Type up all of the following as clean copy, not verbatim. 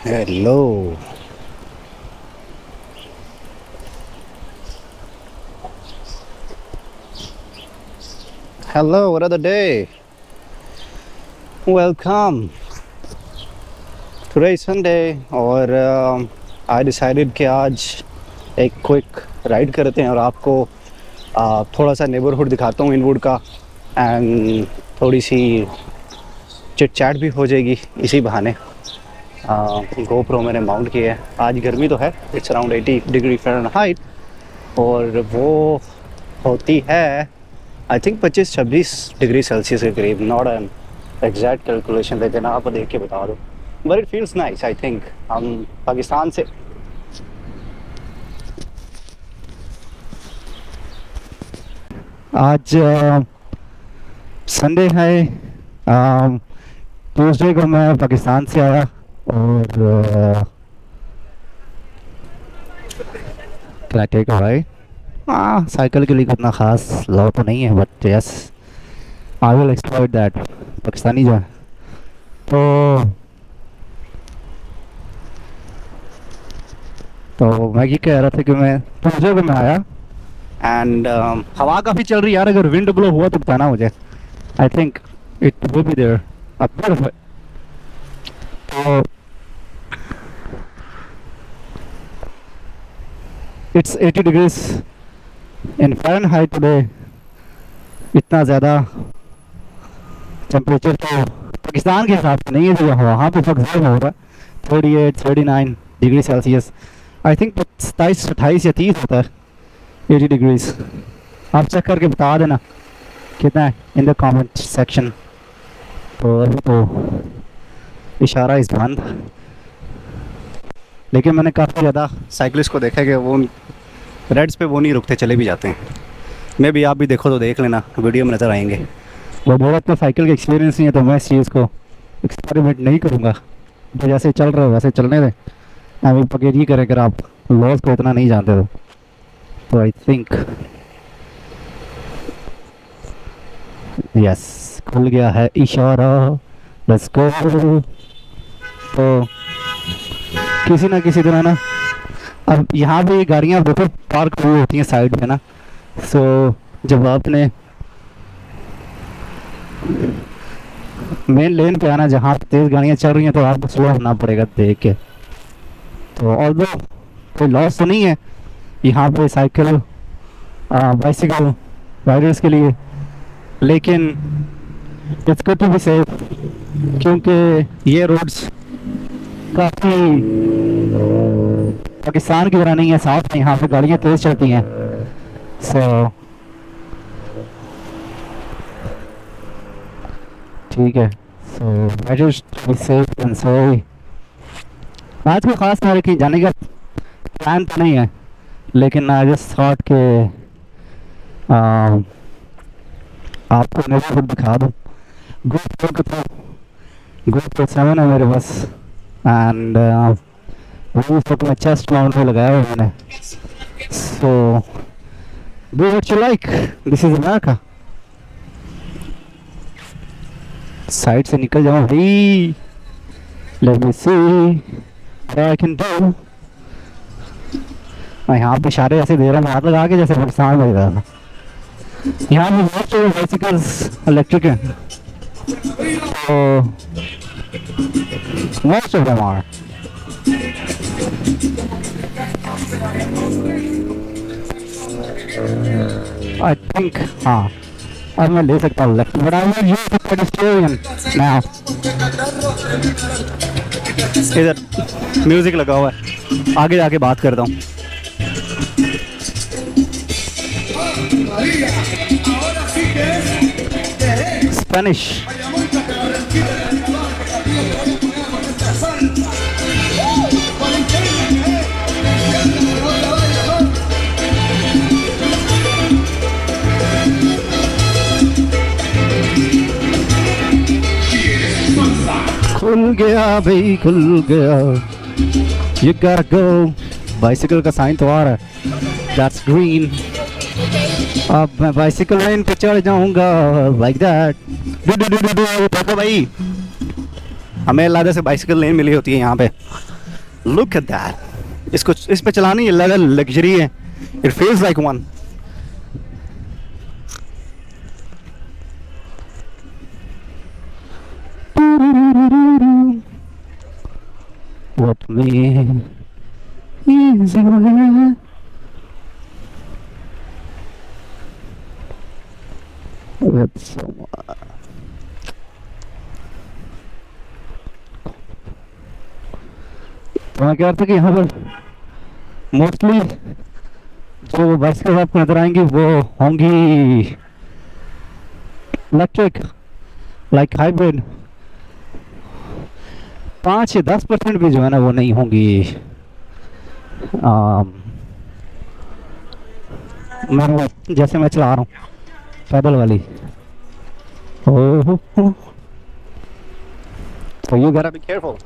Hello. Hello, another day. Welcome. Today is Sunday और I decided कि आज एक क्विक राइड करते हैं और आपको थोड़ा सा नेबरहुड दिखाता हूँ इनवुड का एंड थोड़ी सी चिट चैट भी हो जाएगी इसी बहाने। गोप्रो मैंने माउंट किया है। आज गर्मी तो है, इट्स अराउंड 80 डिग्री फ़ारेनहाइट और वो होती है आई थिंक 25-26 डिग्री सेल्सियस के करीब। नॉट एन एग्जैक्ट कैलकुलेशन, लेकिन आप देख के बता दो, but it feels nice. I think हम पाकिस्तान से आज संडे है, ट्यूसडे को मैं पाकिस्तान से आया और क्या टेक भाई साइकिल के लिए कितना ख़ास लॉ तो नहीं है, but yes I will exploit that. Pakistani जो है तो मैं ये कह रहा था कि मैं ट्यूसडे को मैं आया एंड हवा काफ़ी चल रही है यार। अगर विंड ब्लो हुआ तो बताना मुझे। I think it will be there a bit of it. तो it's 80 degrees in Fahrenheit today. इतना ज़्यादा टेम्परेचर तो पाकिस्तान के हिसाब से नहीं है, जो वहाँ पे ऑब्जर्व हो रहा है 38-39 डिग्री सेल्सियस। आई थिंक 27-28 या 30 होता है 80 डिग्रीज। आप चेक करके बता देना कितना है इन द कमेंट सेक्शन। तो अभी तो इशारा इस बंद, लेकिन मैंने काफ़ी ज़्यादा साइकिलिस्ट को देखा है कि वो रेड्स पे वो नहीं रुकते, चले भी जाते हैं। मैं भी, आप भी देखो तो देख लेना, वीडियो में नज़र आएंगे। वो मेरा तो साइकिल का एक्सपीरियंस नहीं है, तो मैं इस चीज़ को एक्सपेरिमेंट नहीं करूँगा। तो जैसे चल रहा है वैसे चलने दें। अभी पकड़ ये करें, अगर आप लॉस को इतना नहीं जानते तो आई थिंक यस खुल गया है इशारा, लेट्स गो। तो किसी ना किसी तरह ना, अब यहाँ भी गाड़ियाँ देखो पार्क हुई होती हैं साइड पे ना। सो जब आपने मेन लेन पे आना जहाँ तेज़ गाड़ियाँ चल रही हैं, तो आपको स्लो होना पड़ेगा देख के। तो ऑल्दो कोई लॉस तो नहीं है यहाँ पे साइकिल बाइसिकल राइडर्स के लिए, लेकिन it's good to be safe, क्योंकि ये रोड्स काफ़ी पाकिस्तान की तरह नहीं है, साफ है। यहाँ पे गाड़ियाँ तेज़ चलती हैं। सो ठीक है। So better to be safe and sorry. आज को ख़ास तरह की जाने का प्लान तो नहीं है, लेकिन आई जस्ट थॉट के आपको नेबरहुड दिखा दूँ। GoPro 7 है मेरे पास एंड वो फोटो में चेस्ट माउंट में लगाया हुआ मैंने। So do what you like, this is America. Side से निकल जाओ भाई, let me see what I can do. मैं यहाँ पे इशारे ऐसे दे रहा हूँ, हाथ लगा के, जैसे पाकिस्तान में रहा था। यहाँ पे बहुत सारे बाइसिकल्स इलेक्ट्रिक हैं, तो most of them are. I think हाँ, अब मैं ले सकता हूँ left, but I will use the pedestrian now. इधर म्यूजिक लगा हुआ है, आगे जाके बात करता हूँ। स्पेनिश खुल गया भाई, खुल गया। You gotta go। बाइसिकल का साइन तो आ रहा है, that's green। अब मैं बाइसिकल लाइन पे चढ़ जाऊंगा like that। देखो भाई, हमें लादे से बाइसिकल लेन मिली होती है यहाँ पे। लुक एट दैट, इसको इस पे चलानी अलग लग्जरी है, it feels like one. What me is aware. That's so तो मैं कह रहा था कि यहाँ पर मोस्टली जो बस के आपको नजर आएंगी वो होंगी इलेक्ट्रिक, लाइक हाइब्रिड। 5 या 10% भी जो है ना वो नहीं होंगी मैं जैसे मैं चला रहा हूँ पैदल वाली। ओह, so you gotta be careful.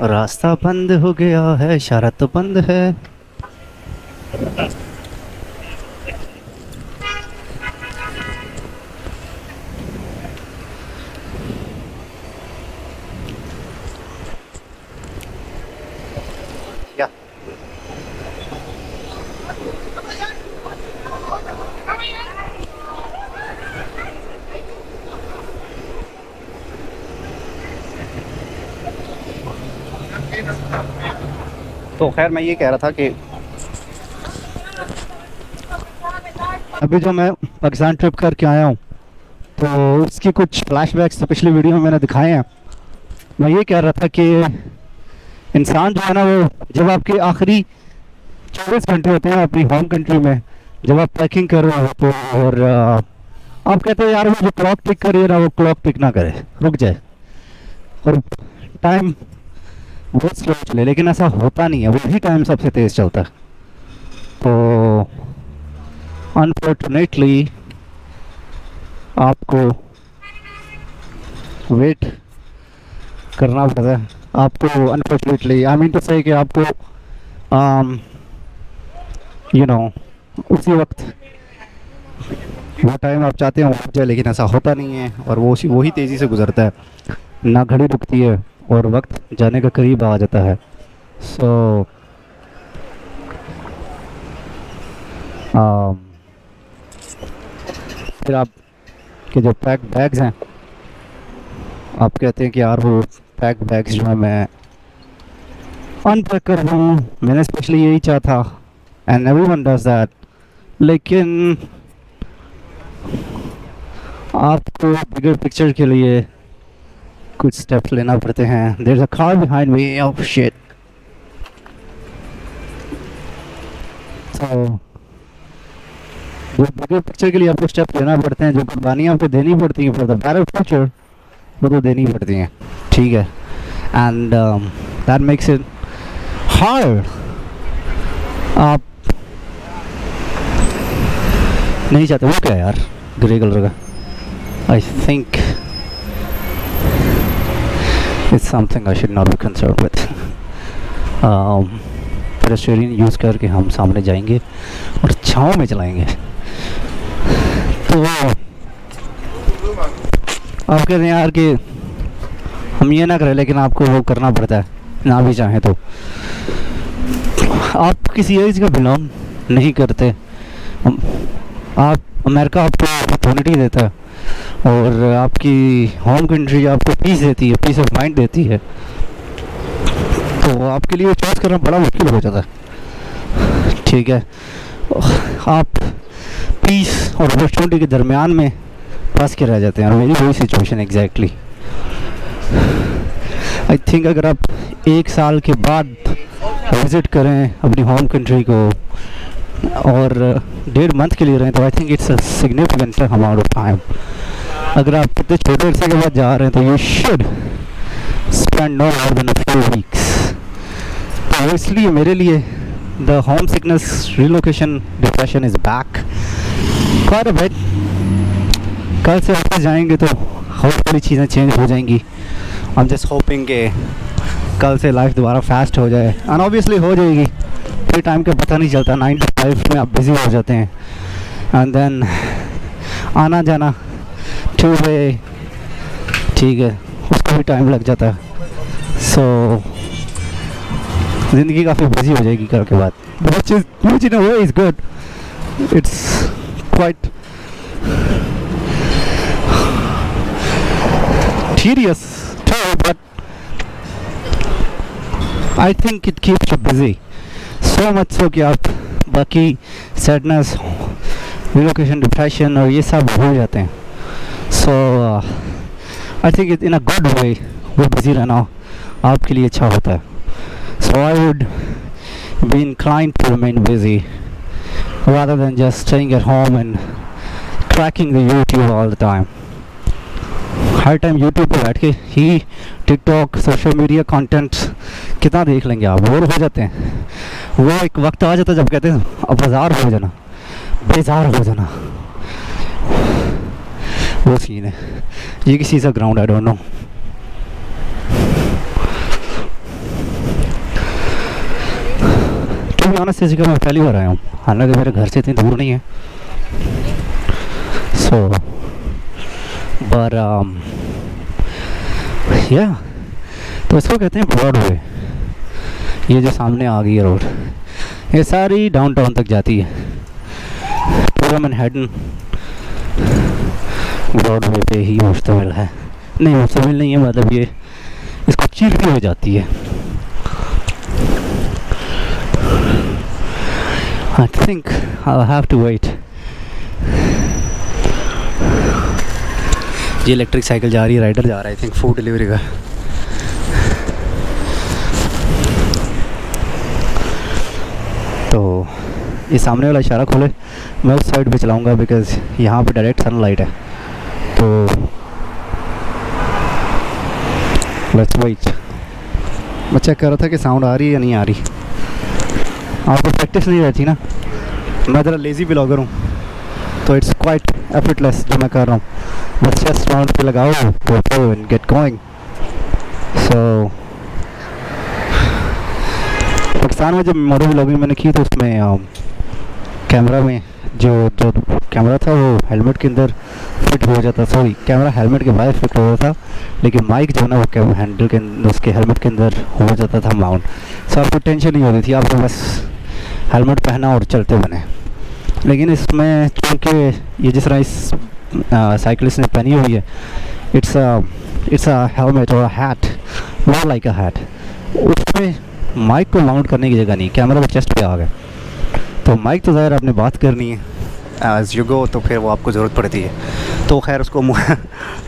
रास्ता बंद हो गया है, इशारा तो बंद है। क्या तो खैर मैं ये कह रहा था कि अभी जो मैं पाकिस्तान ट्रिप करके आया हूँ तो उसकी कुछ फ्लैशबैक्स पिछली वीडियो में मैंने दिखाए हैं। मैं ये कह रहा था कि इंसान जो है ना वो जब आपके आखिरी 24 घंटे होते हैं अपनी होम कंट्री में, जब आप पैकिंग कर रहे हो तो और आप कहते हो यार वो जो क्लॉक टिक कर रही है ना वो क्लॉक टिक ना करे, रुक जाए और टाइम बहुत स्लो चले, लेकिन ऐसा होता नहीं है, वही टाइम सबसे तेज़ चलता है। तो अनफॉर्चुनेटली आपको वेट करना पड़ता है, आपको अनफॉर्चुनेटली आई मीन टू से कि आपको यू नो उसी वक्त वो टाइम आप चाहते हो हो जाए, लेकिन ऐसा होता नहीं है और वो वही तेज़ी से गुजरता है, ना घड़ी रुकती है और वक्त जाने का करीब आ जाता है। सो फिर आप के जो पैक बैग्स हैं, आप कहते हैं कि यार वो पैक बैग्स जो है मैं अनपैक कर दूँ, मैंने स्पेशली यही चाहा था एंड एवरीवन डज दैट, लेकिन आपको बिगर पिक्चर के लिए कुछ स्टेप्स लेना पड़ते हैं। There is a car behind me, oh shit. तो जो बिगर पिक्चर के लिए आपको स्टेप लेना पड़ते हैं, जो कुर्बानियाँ आपको देनी पड़ती हैं फॉर द बेटर फ्यूचर, वो तो देनी पड़ती हैं, ठीक है। And that makes it hard. आप नहीं चाहते वो क्या यार ग्रे कलर का, I think it's something I should not be concern with. Pedestrian use करके हम सामने जाएंगे और छाँव में चलाएंगे। तो आप कह रहे हैं यार कि हम ये ना करें, लेकिन आपको वो करना पड़ता है ना भी चाहें तो। आप किसी एज का बिलोंग नहीं करते, आप अमेरिका आपको अपॉर्चुनिटी देता है और आपकी होम कंट्री आपको पीस देती है, पीस ऑफ माइंड देती है, तो आपके लिए चॉइस करना बड़ा मुश्किल हो जाता है, ठीक है। आप पीस और अपॉर्चुनिटी के दरमियान में फंस के रह जाते हैं और मेरी वही सिचुएशन एग्जैक्टली। आई थिंक अगर आप 1 साल के बाद विज़िट करें अपनी होम कंट्री को और 1.5 मंथ के लिए रहें तो I think it's a significant amount of time. अगर आप कितने छोटे अरसे के बाद जा रहे हैं तो you should spend no more than a few weeks. तो इसलिए मेरे लिए the home sickness relocation depression is back quite a bit. कल से ऑफिस जाएंगे तो होपफुली चीज़ें चेंज हो जाएंगी। आई एम जस्ट होपिंग कि कल से लाइफ दोबारा फास्ट हो जाए, एंड ऑब्वियसली हो जाएगी, कोई टाइम का पता नहीं चलता। 9 to 5 में आप बिज़ी हो जाते हैं एंड देन आना जाना 2 वे, ठीक है, उसको भी टाइम लग जाता है। सो ज़िंदगी काफ़ी बिजी हो जाएगी कर के बाद, which in a way is good. It's quite tedious too, but I think it keeps you busy so much so कि आप बाकी sadness, relocation, depression और ये सब भूल जाते हैं। So I think it in a good way वो busy रहना आपके लिए अच्छा होता है। So I would be inclined to remain busy rather than just staying at home and cracking the YouTube all the time. Her time YouTube पे बैठ के ही TikTok, सोशल मीडिया कंटेंट कितना देख लेंगे आप, बोर हो जाते हैं। वो एक वक्त आ जाता है जब कहते हैं अब बाजार हो जाना, बेजार हो जाना, वो सीन है। ये किसी सा ग्राउंड आई डोंट नो। तो भी ऑनेस्ट जगह मैं पहली बार आया हूँ, हालांकि मेरे घर से इतनी दूर नहीं है। सो पर या तो इसको कहते हैं ब्रॉडवे। ये जो सामने आ गई है रोड, ये सारी डाउनटाउन तक जाती है, पूरा मैनहट्टन ब्रॉडवे पे ही मुश्तमिल है। नहीं मुश्तमिल नहीं है, मतलब ये इसको चीरती हुई जाती है। I think I'll have to wait. ये इलेक्ट्रिक साइकिल जा रही है, राइडर जा रहा है, आई थिंक फूड डिलीवरी का। तो ये सामने वाला इशारा खोले, मैं उस साइड पे चलाऊंगा बिकॉज़ यहाँ पे डायरेक्ट सनलाइट है। तो लेट्स वेट। मैं चेक कर रहा था कि साउंड आ रही है या नहीं आ रही। आपको प्रैक्टिस नहीं रहती ना, मैं ज़रा लेज़ी ब्लॉगर हूँ, तो इट्स क्वाइट एफर्टलेस जो मैं कर रहा हूँ, बस जस्ट राउंड पे लगाओ तो एंड गेट गोइंग। सो पाकिस्तान में जब मोटो व्लॉगिंग मैंने की तो उसमें कैमरा में जो कैमरा था वो हेलमेट के अंदर फिट हो जाता, सॉरी कैमरा हेलमेट के बाहर फिट हो जाता था, लेकिन माइक जो है ना वो हैंडल के उसके हेलमेट के अंदर हो जाता था माउंट। सो आपको टेंशन नहीं होती थी, आपको बस हेलमेट पहना और चलते बने। लेकिन इसमें चूँकि ये जिस तरह इस साइकिलिस्ट ने पहनी हुई है, इट्स अ हेलमेट और हैट, मोर लाइक अ हैट, उसमें माइक को माउंट करने की जगह नहीं, कैमरा तो चेस्ट पे आ गया। तो माइक तो ज़ाहिर आपने बात करनी है एज़ यू गो, तो फिर वो आपको ज़रूरत पड़ती है। तो खैर उसको मुँह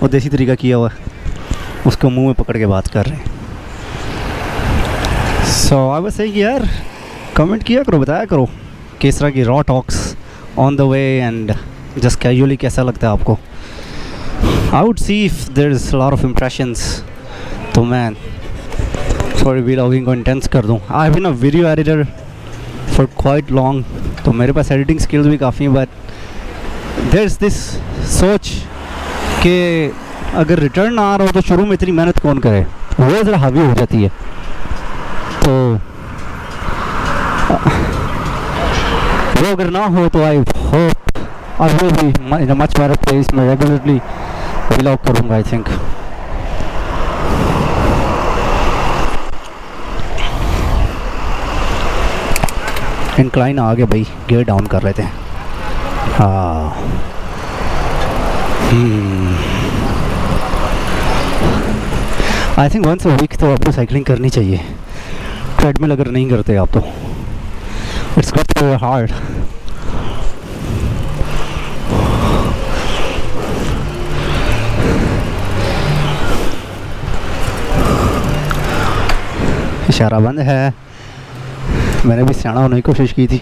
वो देसी तरीका किया हुआ है, उसको मुंह में पकड़ के बात कर रहे हैं। सो आई वाज सेइंग यार कमेंट किया करो, बताया करो किस तरह की raw talks on the way and just casually कैसा लगता है आपको। I would see if there is lot of impressions, तो मैं थोड़ी व्लॉगिंग को इंटेंस कर दूँ। I have been a video editor for quite long, तो मेरे पास एडिटिंग स्किल्स भी काफ़ी हैं, बट देयर इज़ दिस सोच कि अगर रिटर्न ना आ रहा हो तो शुरू में इतनी मेहनत कौन करे, वो ज़रा हावी हो जाती है। तो वो अगर ना हो तो I hope I will be in a much better place. मैं रेगुलरली व्लॉग करूँगा आई थिंक। इंक्लाइन आ गया भाई, गियर डाउन कर लेते हैं। हाँ I think once a week तो आपको साइकिलिंग करनी चाहिए, ट्रेडमिल अगर नहीं करते आप तो it's good for your heart. इशारा बंद है, मैंने भी सियाना होने की कोशिश की थी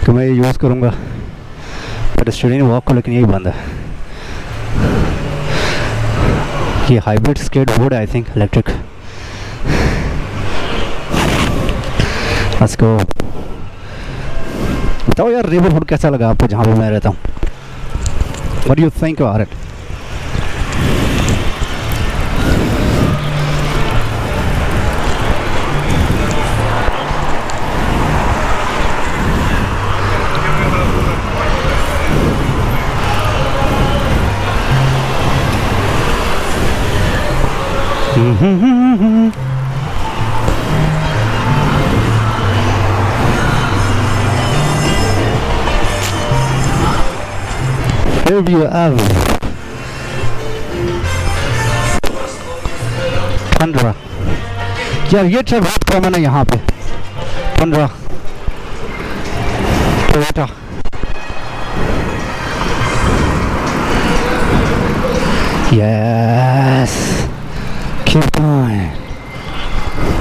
कि मैं ये यूज़ करूँगा पर स्टूडेंट वॉक को, लेकिन यही बंद है। ये हाइब्रिड स्केट बोर्ड है I think, electric. Let's go. बताओ यार नेबरहुड कैसा लगा आपको जहाँ पे मैं रहता हूँ? What do you think about it? फिर भी अब 15 यार, ये ट्रक बहुत कॉमन है यहाँ पे। 15 टोयोटा। Yes, keep going।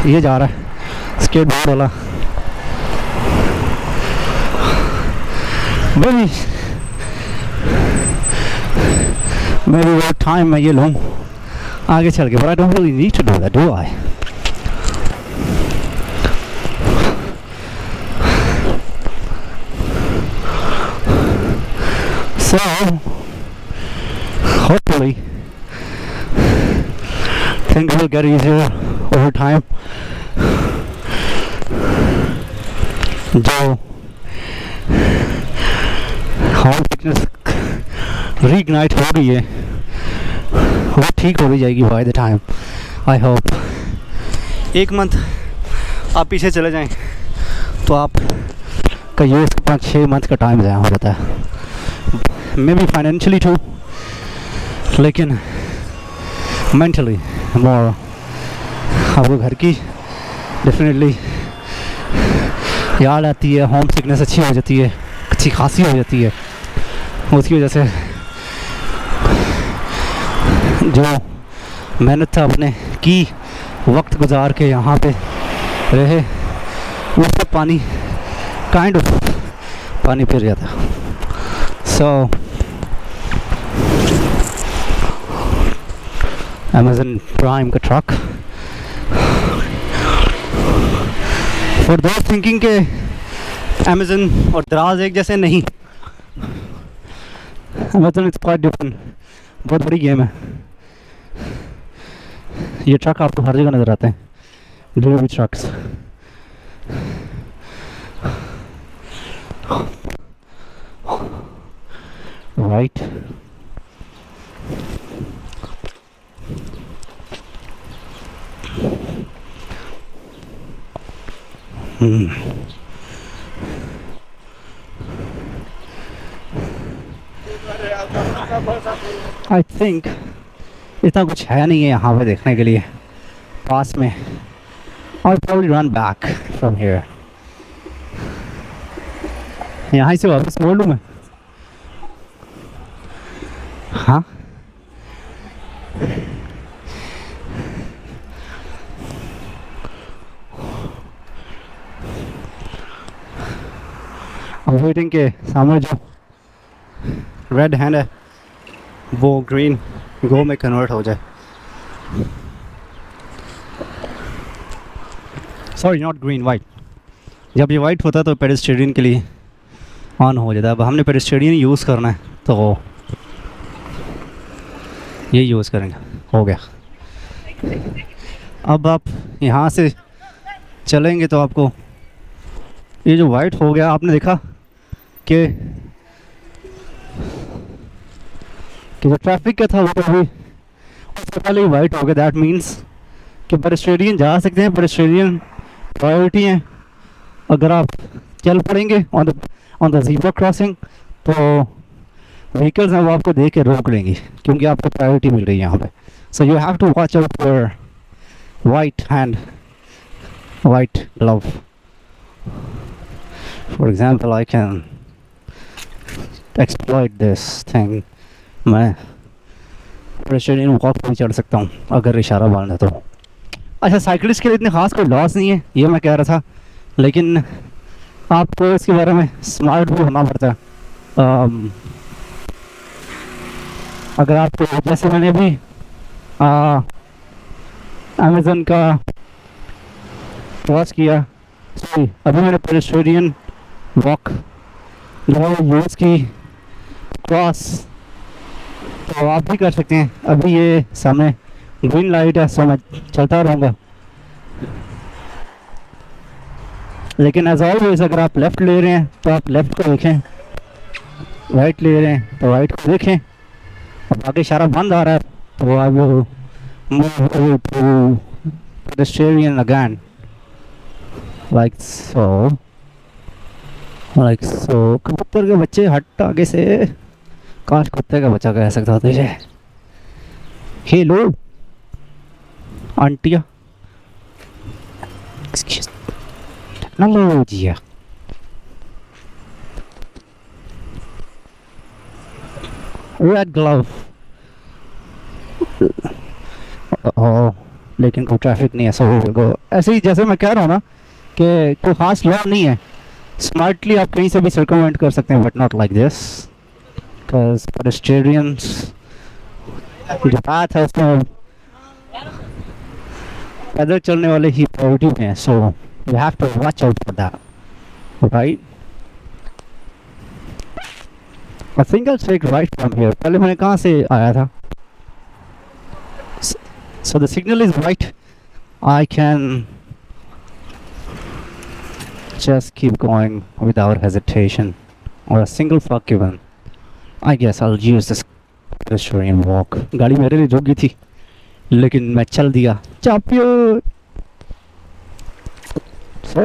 ये जा रहा है स्केट बोर्ड वाला। maybe वो टाइम मैं ये लूँ आगे चल के, but I don't really need to do that, do I? So hopefully things will get easier over time। जो हार्ट फिटनेस रीइग्नाइट हो गई है वो ठीक हो भी जाएगी by the time, I hope. 1 month आप पीछे चले जाएं तो आप का ये 5-6 मंथ का टाइम ज़ाया हो जाता है। मे बी फाइनेंशियली टू, लेकिन मेंटली मोर आपको घर की डेफिनेटली याद आती है। होम सिकनेस अच्छी हो जाती है, अच्छी खासी हो जाती है। उसकी वजह से जो मेहनत था अपने की, वक्त गुजार के यहाँ पे रहे, वो सब पानी काइंड ऑफ पानी फिर जाता। सो अमेज़न प्राइम का ट्रक फॉर दोस्त थिंकिंग के अमेज़न और दराज एक जैसे नहीं। अमेज़न इट्स क्वाइट डिफरेंट, बहुत बड़ी गेम है। ये ट्रक आपको हर जगह नज़र आते हैं, delivery trucks. Right, I think इतना कुछ है नहीं है यहाँ पे देखने के लिए पास में। और probably run back from here। यहाँ से वापस मोड़ लूँ मैं? हाँ, वेटिंग के सामने जो रेड हैंड है वो ग्रीन गो में कन्वर्ट हो जाए। Sorry, not green, white. जब ये वाइट होता है तो पेडेस्ट्रियन के लिए ऑन हो जाता है। अब हमने पेडेस्ट्रियन यूज़ करना है तो ये यूज़ करेंगे। हो गया। अब आप यहाँ से चलेंगे तो आपको ये जो वाइट हो गया, आपने देखा कि जो ट्रैफिक का था वो अभी उससे पहले ही वाइट हो गया। दैट मीन्स कि पेडेस्ट्रियन जा सकते हैं, पेडेस्ट्रियन प्रायोरिटी है। अगर आप चल पड़ेंगे ऑन द ज़ीब्रा क्रॉसिंग तो व्हीकल्स हैं वो आपको देख के रोक लेंगी, क्योंकि आपको प्रायोरिटी मिल रही है यहाँ पे। So you have to watch out for white hand, white glove. For example I can exploit this thing. मैं पेडेस्ट्रियन वॉक पर चढ़ सकता हूँ अगर इशारा मारना तो। अच्छा, साइकिलिस्ट के लिए इतने ख़ास कोई लॉस नहीं है, ये मैं कह रहा था, लेकिन आपको इसके बारे में स्मार्ट भी होना पड़ता है। अगर आपको, जैसे मैंने अभी अमेज़न का वॉच किया, सॉरी अभी मैंने पेडेस्ट्रियन वॉक यूज़ की क्रॉस, तो आप भी कर सकते हैं। अभी ये सामने ग्रीन लाइट है, सो मैं चलता रहूँगा। लेकिन एज ऑलवेज अगर आप लेफ़्ट ले रहे हैं तो आप लेफ़्ट को देखें, राइट ले रहे हैं तो राइट को देखें। अब आगे इशारा बंद आ रहा है तो आप move over to pedestrian again, like so, like so. कबूतर के बच्चे हट आगे से, काश कुत्ते का बच्चा कह सकता था तुझे। हेलो आंटिया, टेक्नोलॉजी। Red glove. ओह, लेकिन कोई ट्रैफिक नहीं है, सो ऐसे ही जैसे मैं कह रहा हूँ ना कि कोई खास लॉ नहीं है, स्मार्टली आप कहीं से भी सर्कमवेंट कर सकते हैं, but not like this, because pedestrians जो पाथ है उसमें पैदल चलने वाले ही प्रायोरिटी में है, so you have to watch out for that, right. I think I take right from here. पहले मैंने कहाँ से आया था? So the signal is right. I can just keep going without hesitation or a single fuck given. I guess I'll use this pedestrian walk. गाड़ी मेरे लिए रुक गई थी, लेकिन मैं चल दिया। चापियो। So,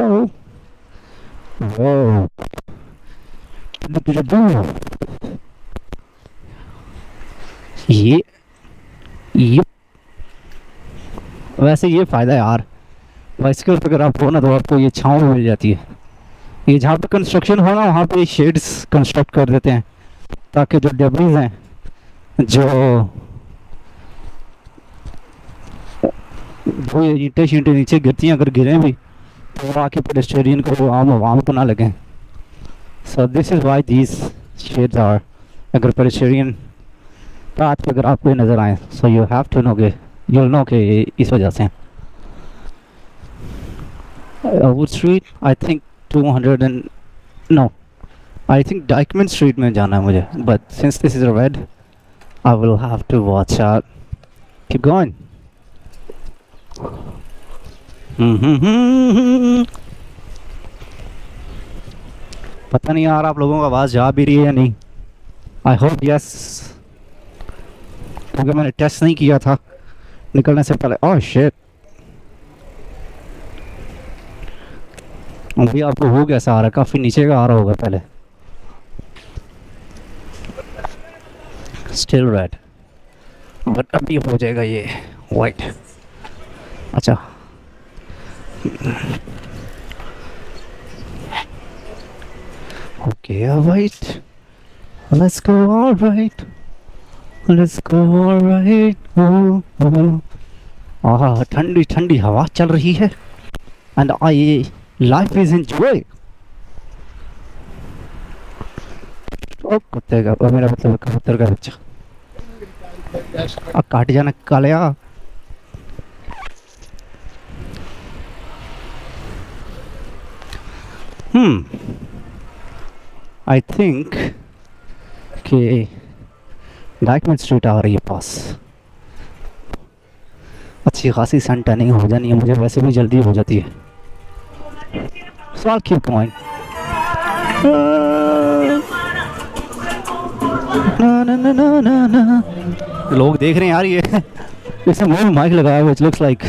whoa. ये वैसे ये फ़ायदा है यार, बाइसिकल पर अगर आप हो ना तो आपको ये छाँव मिल जाती है। ये जहाँ पे कंस्ट्रक्शन हो ना वहाँ पे शेड्स कंस्ट्रक्ट कर देते हैं, ताकि जो डेब्रीज हैं, जो ईंटें शींटें नीचे गिरती हैं, अगर गिरें भी तो वो आके पेडेस्ट्रियन को आम को ना लगें। So this is why these shades are. अगर पेडेस्ट्रियन पाथ पे अगर आपको नज़र आए, so you have to know के you'll know कि इस वजह से। Wood Street, I think 200 and no, I think Dykeman Street में जाना है मुझे, but since this is a red, I will have to watch out. Keep going. पता नहीं यार आप लोगों को आवाज़ जा भी रही है या नहीं। I hope yes, क्योंकि मैंने टेस्ट नहीं किया था निकलने से पहले। ओह शिट, अभी आपको हो कैसा आ रहा है? काफ़ी नीचे का आ रहा होगा पहले। स्टिल रेड, बट अभी हो जाएगा ये वाइट। अच्छा, okay white, let's go alright, let's go alright. आहा, ठंडी ठंडी हवा चल रही है and I life is enjoy. ओ कुत्ते का, मेरा मतलब कबूतर का बच्चा, अब काट जाना कालिया। आई थिंक कि डायमंड स्ट्रीट आ रही है पास। अच्छी खासी सन टर्निंग हो जानी है, मुझे वैसे भी जल्दी हो जाती है। So I'll keep going. लोग देख रहे हैं यार, ये इसमें मुंह में माइक लगाया हुआ, which looks like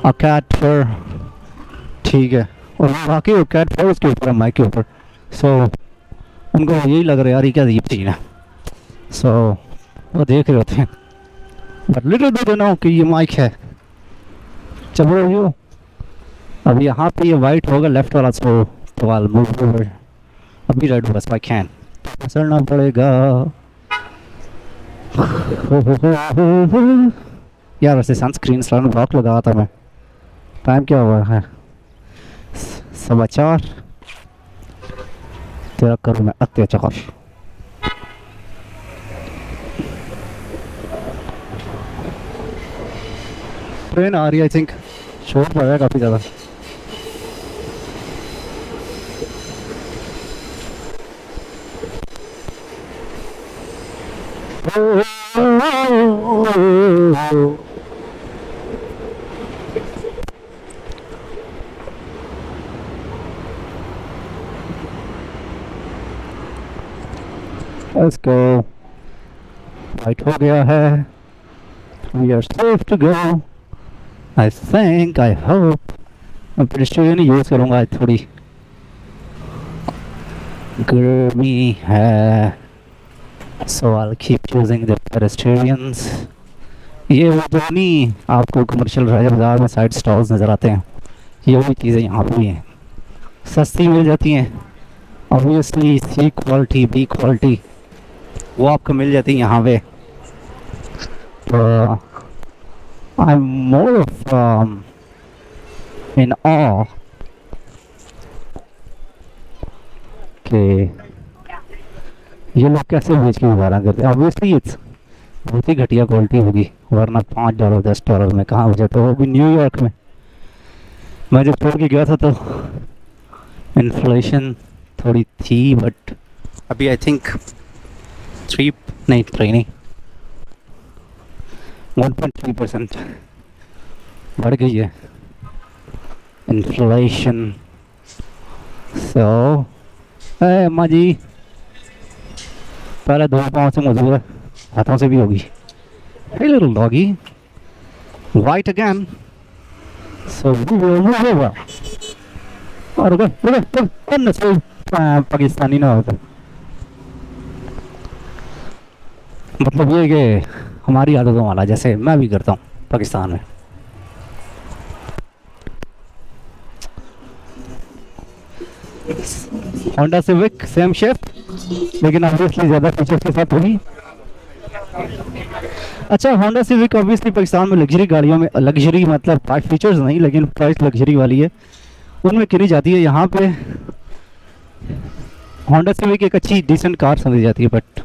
a cat fur। ठीक है, और बाकी वो कैट फर उसके ऊपर है, माइक के ऊपर। सो उनको यही लग रहा है यार ये क्या अजीब चीज़ है। सो वो देख रहे होते हैं, बट लिटिल बिट नो कि ये माइक है। चलो यो अब यहाँ पे ये वाइट होगा लेफ्ट वाला, सो तो I'll move over। अभी रेड होगा, सो I can चलना पड़ेगा। यार वैसे सनस्क्रीन स्लाइन ब्लॉक लगा था मैं। टाइम क्या हुआ है? 4:15। तेरा करूँ मैं अत्याचार। ट्रेन आ रही है, आई थिंक शोर पड़ रहा है काफ़ी ज़्यादा। Let's go। वाइट हो गया है, we are safe to go. I think, I hope. मैं पेडिस्ट्रियन ही यूज़ करूँगा आज, थोड़ी गर्मी है, so I keep choosing the pedestrians. ये वो जो नहीं आपको कमर्शियल राजा बाजार में साइड स्टॉल्स नज़र आते हैं, ये वही चीज़ें यहाँ पर भी हैं, सस्ती मिल जाती हैं। ऑब्वियसली सी क्वालिटी बी क्वालिटी वो आपको मिल जाती है यहाँ पे। तो आई एम मोर ऑफ इन ऑ कि ये लोग कैसे बेच के गुजारा करते हैं। ऑब्वियसली इट्स बहुत ही घटिया क्वालिटी होगी, वरना $5 $10 में कहाँ हो जाता है, वो भी न्यूयॉर्क में। मैं जब छोड़ के गया था तो इन्फ्लेशन थोड़ी थी, बट अभी आई थिंक 1.3% बढ़ गई है इन्फ्लेशन। सो अम्मा जी, पहले 2 पाँव से मजबूर है, हाथों से भी होगी। Hey little doggy, white again. So we will move over. और रुको पाकिस्तानी ना होता, मतलब ये कि हमारी आदतों वाला, जैसे मैं भी करता हूँ पाकिस्तान में। होंडा सिविक सेम शेप, लेकिन ऑब्वियसली ज़्यादा फीचर्स के साथ होगी। अच्छा, होंडा सिविक ऑब्वियसली पाकिस्तान में लग्जरी गाड़ियों में, लग्जरी मतलब प्राइस फीचर्स नहीं लेकिन प्राइस लग्जरी वाली है, उनमें गिनी जाती है। यहाँ पे होंडा सिविक एक अच्छी डिसेंट कार समझी जाती है, बट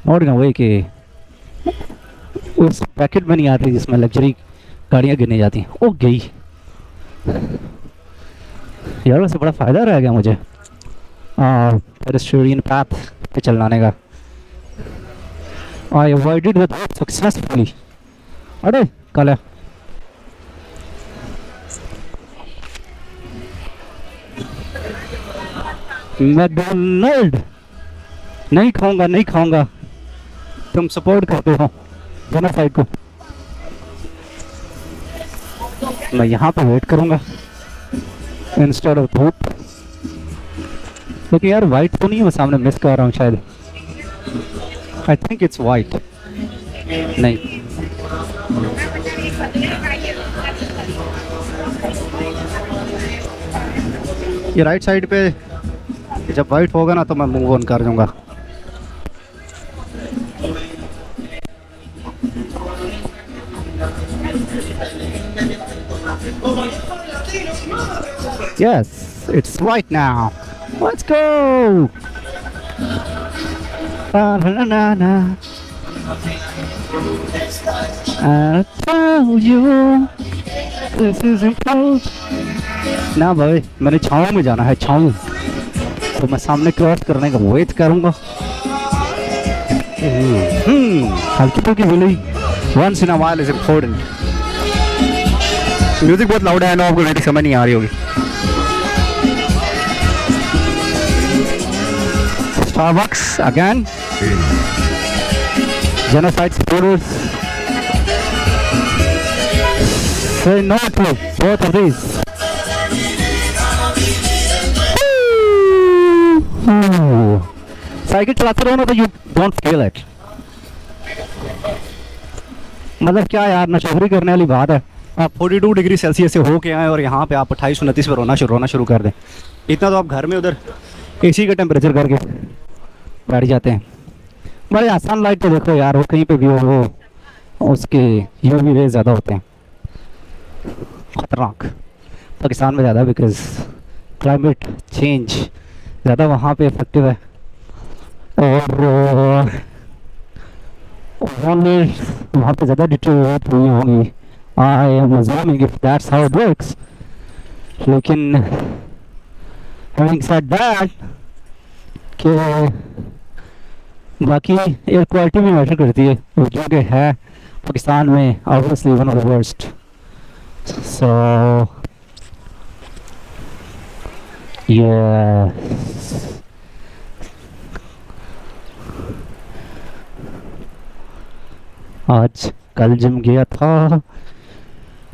नॉट इन अ वे कि उस पैकेट में नहीं आती जिसमें लग्जरी गाड़ियाँ गिनी जाती हैं। ओ गई यार, वैसे बड़ा फ़ायदा रह गया मुझे पेडेस्ट्रियन पाथ पे चलाने का। I avoided the road successfully. अरे काला मैकडोनल्ड नहीं खाऊंगा, नहीं खाऊंगा। तुम सपोर्ट करते हो जेनोसाइड को। मैं यहाँ पे वेट करूंगा इंस्टेड ऑफ धूप। लेकिन यार वाइट तो नहीं है, मैं सामने मिस कर रहा हूँ शायद। आई थिंक इट्स वाइट, नहीं ये राइट साइड पे जब वाइट होगा ना तो मैं मूव ऑन कर दूंगा। Yes, it's white now. Let's go. Na na na. I told you this is important. ना भाई, मैंने छाँव में जाना है, छाँव। तो मैं सामने क्रॉस करने का वेट करूंगा। हल्की फुल्की wheelie once in a while is important. Music बहुत लाउड है ना, आपको मेरी समझ नहीं आ रही होगी। Starbucks again. Genocide supporters say no to both of these. Cycle चलाते रहो ना तो यू डोंट फील इट। मतलब क्या यार, नशेबरी करने वाली बात है। आप 42 डिग्री सेल्सियस से हो के आए और यहाँ पे आप 28-29 पे रोना शुरू कर दें। इतना तो आप घर में उधर एसी का टेम्परेचर करके बैठ जाते हैं। बड़े आसान लाइट तो देखो यार, वो कहीं पे भी हो वो उसके यूवी रेज ज़्यादा होते हैं, ख़तरनाक। पाकिस्तान में ज़्यादा बिकॉज क्लाइमेट चेंज ज़्यादा वहाँ पे इफेक्टिव है। और वहाँ पे ज़्यादा डिटेरियोरेट हुई होंगी। I am assuming if that's how it works. लेकिन हैविंग सेड दैट कि बाकी एयर क्वालिटी भी मैटर करती है, जो कि है पाकिस्तान में obviously one of the worst. So आज कल जिम गया था,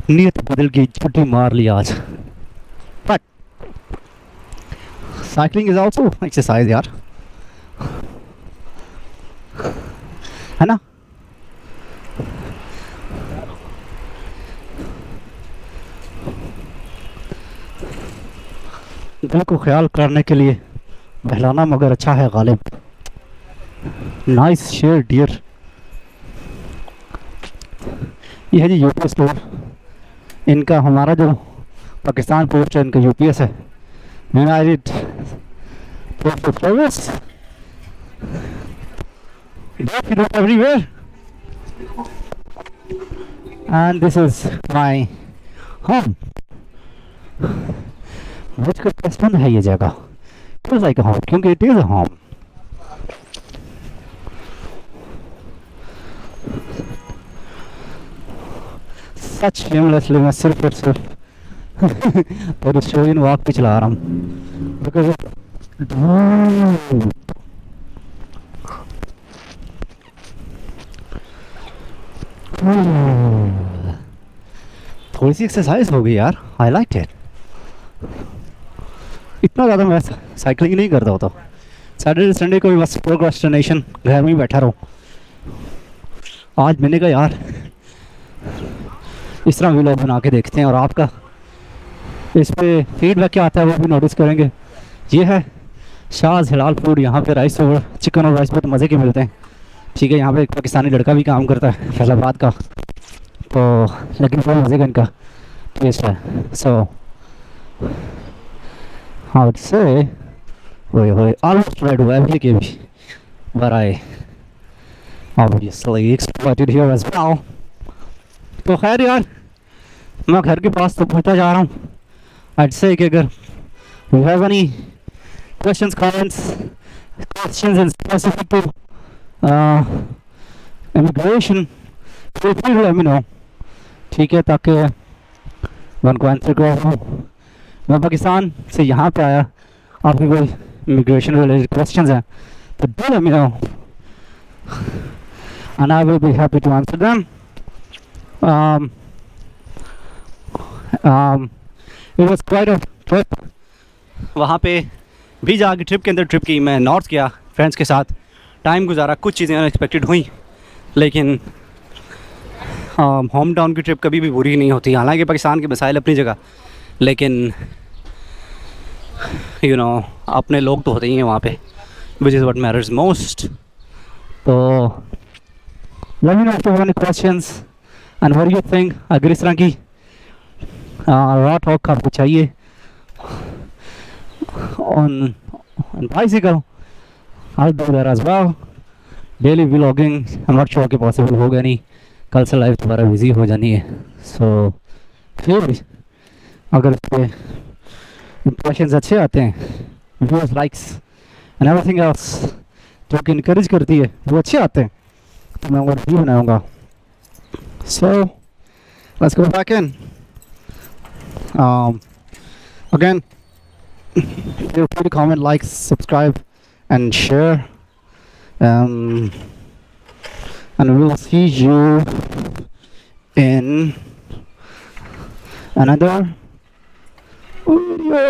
नीयत बदल गई, छुट्टी मार ली आज। But cycling is also exercise यार, है ना? दिल को ख्याल करने के लिए बहलाना मगर अच्छा है गालिब। Nice share dear. ये है जी यूपीएस स्टोर, इनका हमारा जो पाकिस्तान पोस्ट है इनका यूपीएस है, United postal service. Everywhere and this is my home. मुझको पसंद है ये जगह, feels like a home क्योंकि it is a home। Such shamelessly मैं सिर्फ और सिर्फ और स्टोरी वॉक पे चला रहा हूँ बिकॉज थोड़ी सी एक्सरसाइज हो गई यार, आई लाइक इट। इतना ज़्यादा मैं साइकिलिंग नहीं करता होता, सैटरडे संडे को भी बस प्रोक्रास्टिनेशन, घर में ही बैठा रहूँ। आज मैंने कहा यार इस तरह व्लॉग बना के देखते हैं और आपका इस पे फीडबैक क्या आता है वो भी नोटिस करेंगे। ये है शाहज़ हिलाल फूड, यहाँ पे राइस और चिकन और राइस बहुत मज़े के मिलते हैं। ठीक है, यहाँ पे एक पाकिस्तानी लड़का भी काम करता है फैसलाबाद का, तो लेकिन बहुत मज़े का इनका टेस्ट है। सो I would say, wait, almost read web के भी, but I obviously exploited here as well। तो खैर यार, मैं घर के पास तो पहुँचता जा रहा हूँ। I'd say कि अगर you have any questions, comments, questions in specific to immigration, feel free to let me know। ठीक है, ताकि मैं उनको आंसर कर सकूँ। मैं पाकिस्तान से यहाँ पे आया, आपके कोई इमिग्रेशन रिलेटेड क्वेश्चंस हैं तो do let me know and I will be happy to answer them. It was quite a trip. वहाँ पे भी जाके ट्रिप के अंदर ट्रिप की, मैं नॉर्थ गया फ्रेंड्स के साथ, टाइम गुजारा, कुछ चीज़ें अनएक्सपेक्टेड हुई, लेकिन होम टाउन की ट्रिप कभी भी बुरी नहीं होती। हालांकि पाकिस्तान के मसाइल अपनी जगह, लेकिन यू नो अपने लोग तो होते ही हैं वहाँ पे, which is what matters most. तो let me know if you have any questions and what you think. अगर इस तरह की रॉ टॉक आपको चाहिए on bicycle, I do that as well. Daily vlogging I am not sure कि possible होगा नहीं, कल से लाइफ दोबारा बिजी हो जानी है। सो फिर भी अगर इस पर इम्प्रेशंस अच्छे आते हैं, viewers, likes and everything else जो कि इनकरेज करती है, वो अच्छे आते हैं तो मैं और भी बनाऊँगा। So let's go back in again. Feel free to comment, like, subscribe and share, and we will see you in another video.